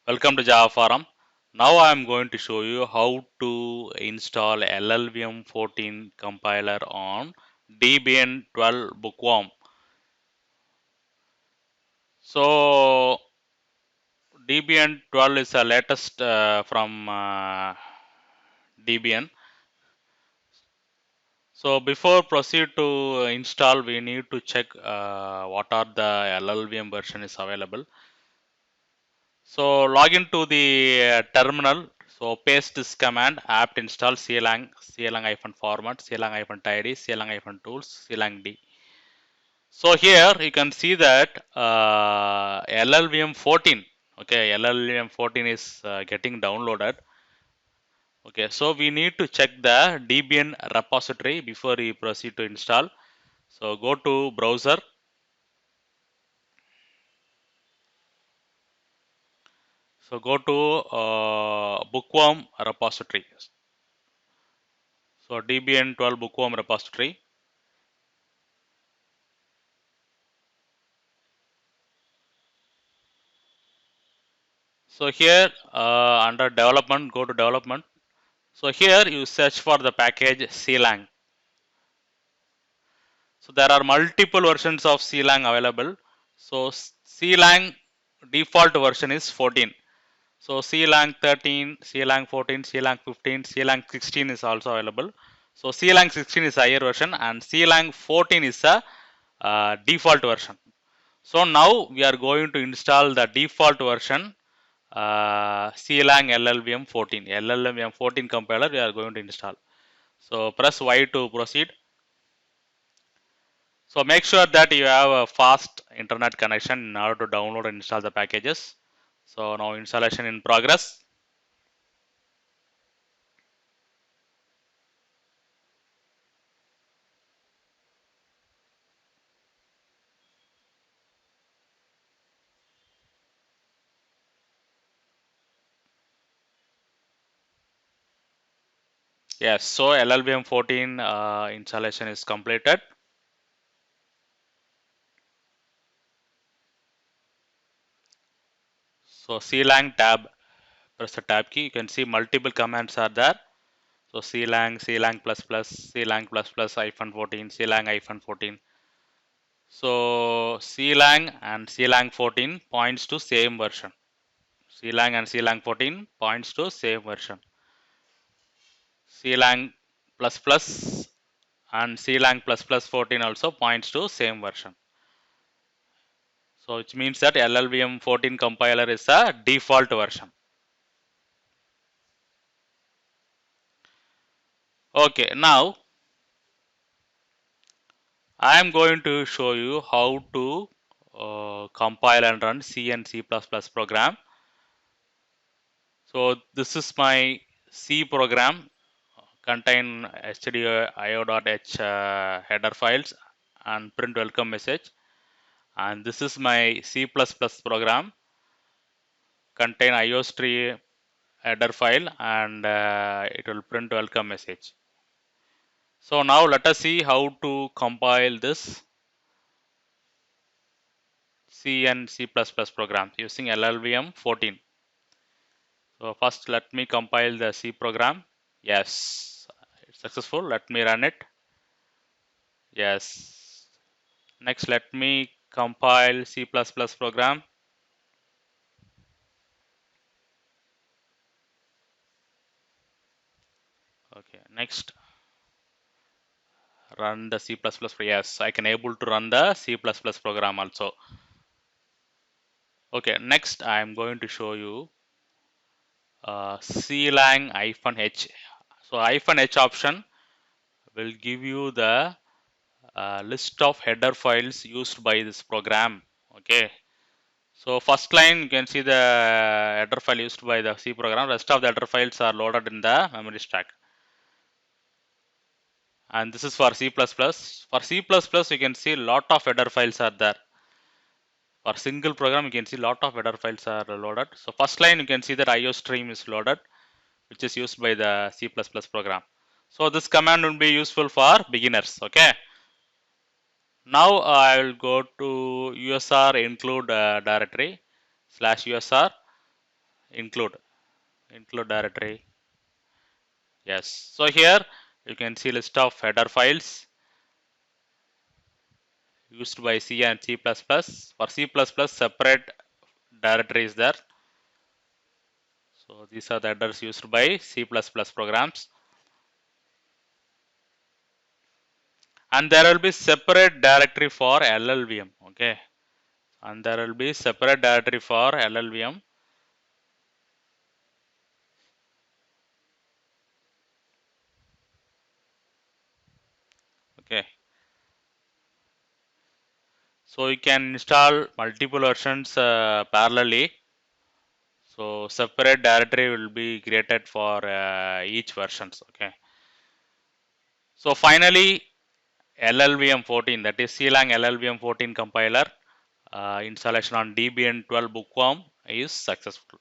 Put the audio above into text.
Welcome to Java Forum. Now I am going to show you how to install LLVM 14 compiler on Debian 12 Bookworm. So Debian 12 is the latest from Debian. So before proceed to install, we need to check what are the LLVM version is available. So log into the terminal. So paste this command apt install clang-format clang-tidy clang-tools clang-d. So here you can see that LLVM 14. Okay, LLVM 14 is getting downloaded. Okay, so we need to check the Debian repository before we proceed to install. So go to browser. So go to Bookworm repository. So Debian 12 Bookworm repository. So here under development, go to development. So here you search for the package clang. So there are multiple versions of clang available. So clang default version is 14. So clang 13, clang 14, clang 15, clang 16 is also available. So clang 16 is higher version and clang 14 is a default version. So now we are going to install the default version Clang LLVM 14. LLVM 14 compiler we are going to install. So press Y to proceed. So make sure that you have a fast internet connection in order to download and install the packages. So now installation in progress. Yes, so LLVM 14 installation is completed. So clang tab, press the tab key. You can see multiple commands are there. So clang, clang plus plus, clang plus plus hyphen 14, clang hyphen 14. So clang and clang 14 points to same version. Clang and clang 14 points to same version. Clang plus plus and clang plus plus 14 also points to same version. So which means that LLVM 14 compiler is a default version. Okay, now I am going to show you how to compile and run C and C++ program. So this is my C program, contain stdio.io.h header files and print welcome message. And this is my C++ program, contain IOStree header file and it will print welcome message. So now let us see how to compile this C and C++ program using LLVM 14. So first let me compile the C program. Yes, it's successful. Let me run it. Yes. Next let me compile C++ program. Okay, next run the C++. Yes, I can able to run the C++ program also. Okay, next I am going to show you clang-h. So -h option will give you the list of header files used by this program. Okay. So first line you can see the header file used by the C program. Rest of the header files are loaded in the memory stack. And this is for C++. For C++, you can see lot of header files are there. For single program, you can see lot of header files are loaded. So first line, you can see that IO stream is loaded, which is used by the C++ program. So this command will be useful for beginners. Okay. Now I will go to USR include directory /USR. include directory. Yes. So here you can see list of header files used by C and C++. For C++, separate directory is there. So these are the headers used by C++ programs. And there will be separate directory for LLVM. Okay. And there will be separate directory for LLVM. Okay. So you can install multiple versions parallelly. So separate directory will be created for each versions. Okay. So finally, LLVM 14, that is Clang LLVM 14 compiler installation on Debian 12 Book Worm is successful.